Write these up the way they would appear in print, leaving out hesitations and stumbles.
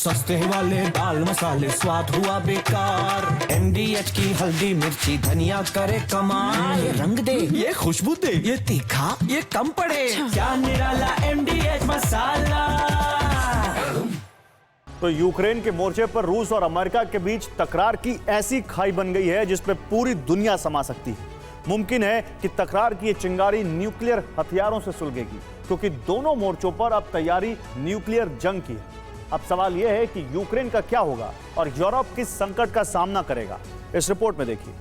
सस्ते वाले दाल मसाले स्वाद हुआ बेकार। MDH की हल्दी मिर्ची धनिया करे कमाल। ये रंग दे, ये खुशबू दे, ये तीखा, ये कम पड़े। क्या निराला MDH मसाला। तो यूक्रेन के मोर्चे पर रूस और अमेरिका के बीच तकरार की ऐसी खाई बन गई है जिसपे पूरी दुनिया समा सकती है। मुमकिन है कि तकरार की ये चिंगारी न्यूक्लियर हथियारों से सुलगेगी, क्योंकि दोनों मोर्चों पर अब तैयारी न्यूक्लियर जंग की है। अब सवाल यह है कि यूक्रेन का क्या होगा और यूरोप किस संकट का सामना करेगा। इस रिपोर्ट में देखिए।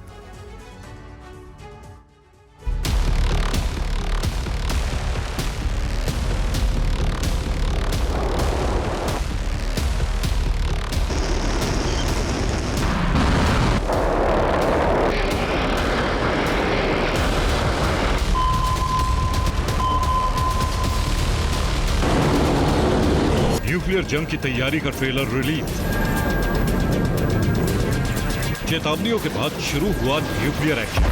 न्यूक्लियर जंग की तैयारी का ट्रेलर रिलीज। चेतावनियों के बाद शुरू हुआ न्यूक्लियर एक्शन।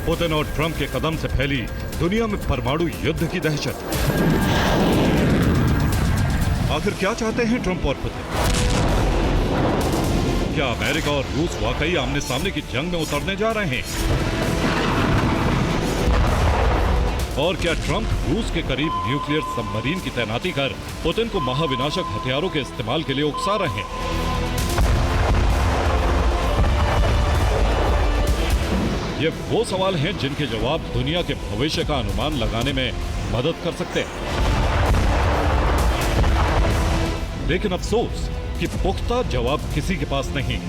पुतिन और ट्रंप के कदम से फैली दुनिया में परमाणु युद्ध की दहशत। आखिर क्या चाहते हैं ट्रंप और पुतिन? क्या अमेरिका और रूस वाकई आमने सामने की जंग में उतरने जा रहे हैं? और क्या ट्रंप रूस के करीब न्यूक्लियर सबमरीन की तैनाती कर पुतिन को महाविनाशक हथियारों के इस्तेमाल के लिए उकसा रहे हैं? ये वो सवाल हैं जिनके जवाब दुनिया के भविष्य का अनुमान लगाने में मदद कर सकते हैं। लेकिन अफसोस कि पुख्ता जवाब किसी के पास नहीं।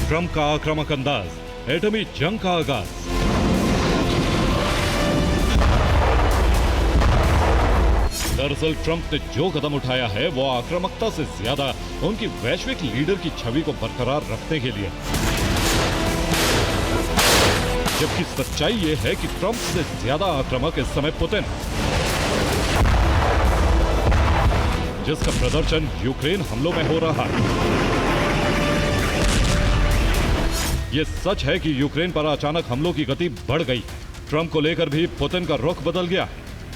ट्रंप का आक्रामक अंदाज, एटमी जंग का आगाज। दरअसल ट्रंप ने जो कदम उठाया है वो आक्रामकता से ज्यादा उनकी वैश्विक लीडर की छवि को बरकरार रखने के लिए, जबकि सच्चाई ये है कि ट्रंप से ज्यादा आक्रामक इस समय पुतिन, जिसका प्रदर्शन यूक्रेन हमलों में हो रहा है। ये सच है कि यूक्रेन पर अचानक हमलों की गति बढ़ गई। ट्रंप को लेकर भी पुतिन का रुख बदल गया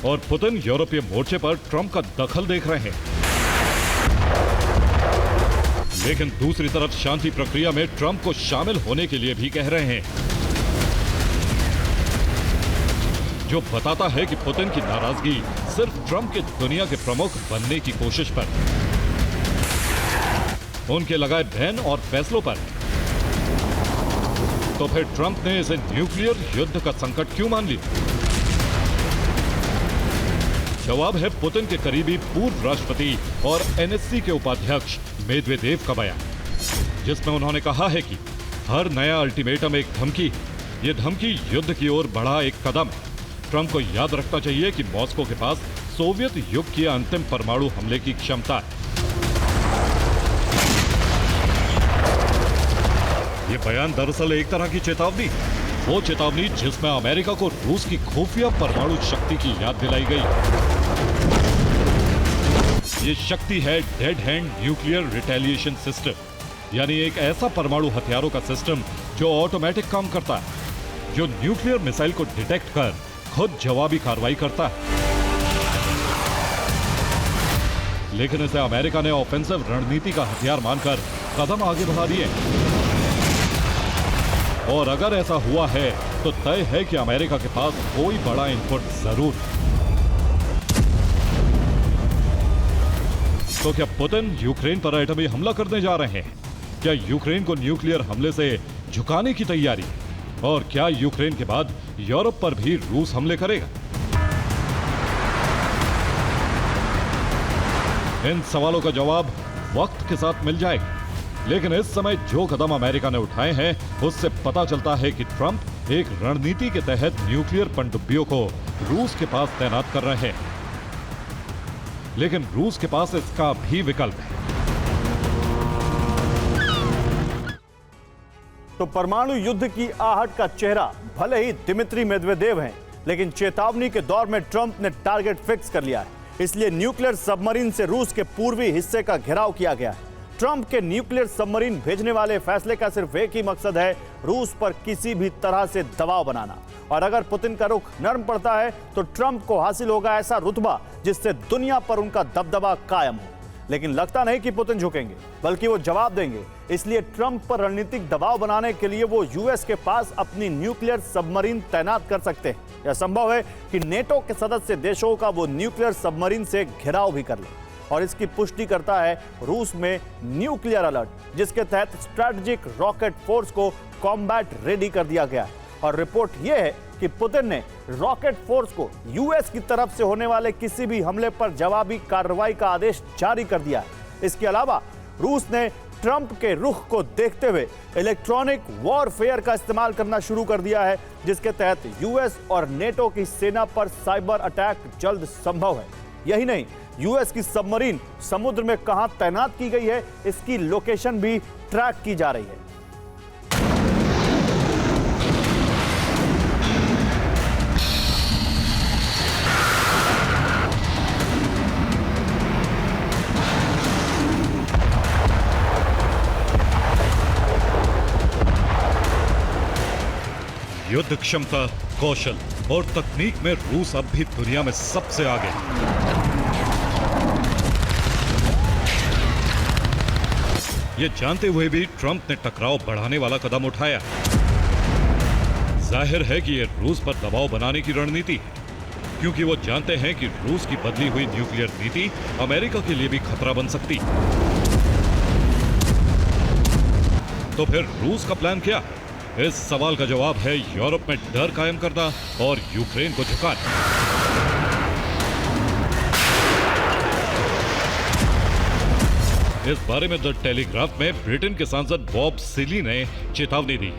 और पुतिन यूरोपीय मोर्चे पर ट्रंप का दखल देख रहे हैं। लेकिन दूसरी तरफ शांति प्रक्रिया में ट्रंप को शामिल होने के लिए भी कह रहे हैं, जो बताता है कि पुतिन की नाराजगी सिर्फ ट्रंप के दुनिया के प्रमुख बनने की कोशिश पर, उनके लगाए बैन और फैसलों पर। तो फिर ट्रंप ने इसे न्यूक्लियर युद्ध का संकट क्यों मान लिया? जवाब है पुतिन के करीबी पूर्व राष्ट्रपति और NSC के उपाध्यक्ष मेदवेदेव का बयान, जिसमें उन्होंने कहा है कि हर नया अल्टीमेटम एक धमकी, ये धमकी युद्ध की ओर बढ़ा एक कदम है। ट्रंप को याद रखना चाहिए कि मॉस्को के पास सोवियत युग की अंतिम परमाणु हमले की क्षमता है। ये बयान दरअसल एक तरह की चेतावनी, वो चेतावनी जिसमें अमेरिका को रूस की खुफिया परमाणु शक्ति की याद दिलाई गई। ये शक्ति है dead hand nuclear retaliation system, यानी एक ऐसा परमाणु हथियारों का सिस्टम जो ऑटोमेटिक काम करता है, जो न्यूक्लियर मिसाइल को डिटेक्ट कर खुद जवाबी कार्रवाई करता है। लेकिन इसे अमेरिका ने ऑफेंसिव रणनीति का हथियार मानकर कदम आगे बढ़ा दिए। और अगर ऐसा हुआ है तो तय है कि अमेरिका के पास कोई बड़ा इनपुट जरूर है। तो क्या पुतिन यूक्रेन पर एटमी हमला करने जा रहे हैं? क्या यूक्रेन को न्यूक्लियर हमले से झुकाने की तैयारी? और क्या यूक्रेन के बाद यूरोप पर भी रूस हमले करेगा? इन सवालों का जवाब वक्त के साथ मिल जाएगा। लेकिन इस समय जो कदम अमेरिका ने उठाए हैं उससे पता चलता है कि ट्रंप एक रणनीति के तहत न्यूक्लियर पनडुब्बियों को रूस के पास तैनात कर रहे हैं। लेकिन रूस के पास इसका भी विकल्प है। तो परमाणु युद्ध की आहट का चेहरा भले ही दिमित्री मेदवेदेव हैं, लेकिन चेतावनी के दौर में ट्रंप ने टारगेट फिक्स कर लिया है। इसलिए न्यूक्लियर सबमरीन से रूस के पूर्वी हिस्से का घेराव किया गया है। ट्रंप के न्यूक्लियर सबमरीन भेजने वाले फैसले का सिर्फ एक ही मकसद है, रूस पर किसी भी तरह से दबाव बनाना। और अगर पुतिन का रुख नरम पड़ता है तो ट्रंप को हासिल होगा ऐसा रुतबा जिससे दुनिया पर उनका दबदबा कायम हो। लेकिन लगता नहीं कि पुतिन झुकेंगे, बल्कि वो जवाब देंगे। इसलिए ट्रंप पर रणनीतिक दबाव बनाने के लिए वो यूएस के पास अपनी न्यूक्लियर सबमरीन तैनात कर सकते हैं। यह संभव है कि नेटो के सदस्य देशों का वो न्यूक्लियर सबमरीन से घेराव भी कर ले। और इसकी पुष्टि करता है रूस में न्यूक्लियर अलर्ट, जिसके तहत स्ट्रैटेजिक रॉकेट फोर्स को कॉम्बैट रेडी कर दिया गया है। और रिपोर्ट यह है कि पुतिन ने रॉकेट फोर्स को यूएस की तरफ से होने वाले किसी भी हमले पर जवाबी कार्रवाई का आदेश जारी कर दिया है। इसके अलावा रूस ने ट्रंप के रुख को देखते हुए इलेक्ट्रॉनिक वॉरफेयर का इस्तेमाल करना शुरू कर दिया है, जिसके तहत यूएस और नेटो की सेना पर साइबर अटैक जल्द संभव है। यही नहीं, यूएस की सबमरीन समुद्र में कहां तैनात की गई है, इसकी लोकेशन भी ट्रैक की जा रही है। युद्ध क्षमता, कौशल और तकनीक में रूस अब भी दुनिया में सबसे आगे है। ये जानते हुए भी ट्रंप ने टकराव बढ़ाने वाला कदम उठाया। जाहिर है कि यह रूस पर दबाव बनाने की रणनीति है, क्योंकि वो जानते हैं कि रूस की बदली हुई न्यूक्लियर नीति अमेरिका के लिए भी खतरा बन सकती है। तो फिर रूस का प्लान क्या है? इस सवाल का जवाब है यूरोप में डर कायम करना और यूक्रेन को झुकाना। इस बारे में द टेलीग्राफ में ब्रिटेन के सांसद बॉब सीली ने चेतावनी दी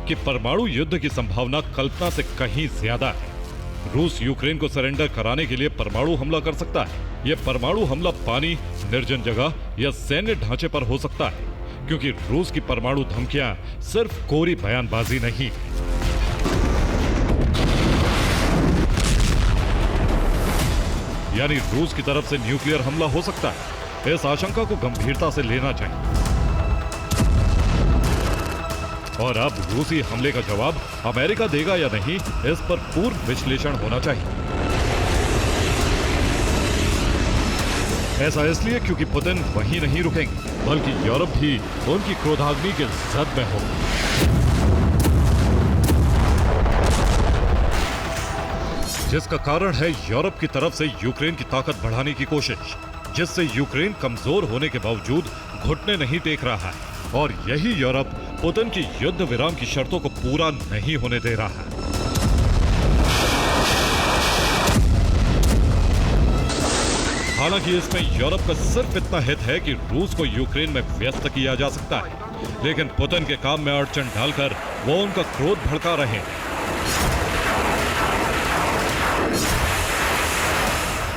कि परमाणु युद्ध की संभावना कल्पना से कहीं ज्यादा है। रूस यूक्रेन को सरेंडर कराने के लिए परमाणु हमला कर सकता है। यह परमाणु हमला पानी, निर्जन जगह या सैन्य ढांचे पर हो सकता है, क्योंकि रूस की परमाणु धमकियां सिर्फ कोरी बयानबाजी नहीं। यानी रूस की तरफ से न्यूक्लियर हमला हो सकता है। इस आशंका को गंभीरता से लेना चाहिए। और अब रूसी हमले का जवाब अमेरिका देगा या नहीं, इस पर पूर्ण विश्लेषण होना चाहिए। ऐसा इसलिए क्योंकि पुतिन वहीं नहीं रुकेंगे, बल्कि यूरोप भी उनकी क्रोधाग्नि के जद में हो। जिसका कारण है यूरोप की तरफ से यूक्रेन की ताकत बढ़ाने की कोशिश, जिससे यूक्रेन कमजोर होने के बावजूद घुटने नहीं टेक रहा है। और यही यूरोप पुतिन की युद्ध विराम की शर्तों को पूरा नहीं होने दे रहा है। हालांकि इसमें यूरोप का सिर्फ इतना हित है कि रूस को यूक्रेन में व्यस्त किया जा सकता है, लेकिन पुतिन के काम में अड़चन डालकर वो उनका क्रोध भड़का रहे हैं।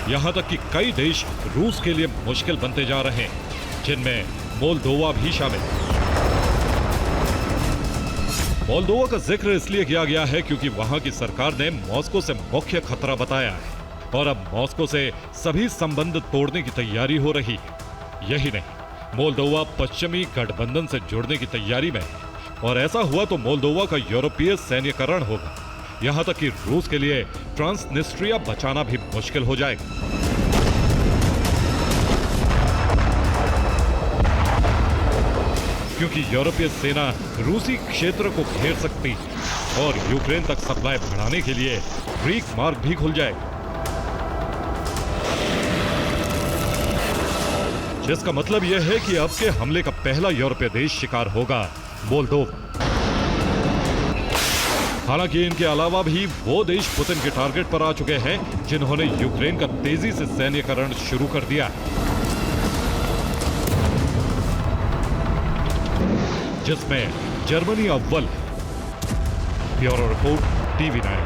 यहां तक कि कई देश रूस के लिए मुश्किल बनते जा रहे हैं, जिनमें मोल्दोवा भी शामिल है। मोल्दोवा का जिक्र इसलिए किया गया है क्योंकि वहां की सरकार ने मॉस्को से मुख्य खतरा बताया है और अब मॉस्को से सभी संबंध तोड़ने की तैयारी हो रही है। यही नहीं, मोल्दोवा पश्चिमी गठबंधन से जुड़ने की तैयारी में है और ऐसा हुआ तो मोल्दोवा का यूरोपीय सैन्यकरण होगा। यहां तक कि रूस के लिए ट्रांसनिस्ट्रिया बचाना भी मुश्किल हो जाएगा। क्योंकि यूरोपीय सेना रूसी क्षेत्र को घेर सकती है और यूक्रेन तक सप्लाई बढ़ाने के लिए ग्रीक मार्ग भी खुल जाएगा, जिसका मतलब यह है कि अब के हमले का पहला यूरोपीय देश शिकार होगा मोल्दोवा। हालांकि इनके अलावा भी वो देश पुतिन के टारगेट पर आ चुके हैं जिन्होंने यूक्रेन का तेजी से सैन्यकरण शुरू कर दिया है, जिसमें जर्मनी अव्वल। Bureau report, TV9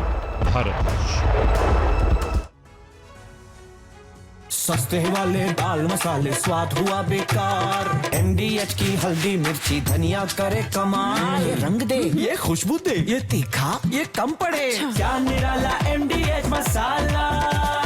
Bharat. सस्ते वाले दाल मसाले स्वाद हुआ बेकार, MDH की हल्दी मिर्ची धनिया करे कमाल। ये रंग दे, ये खुशबू दे, ये तीखा, ये कम पड़े। क्या निराला MDH मसाला।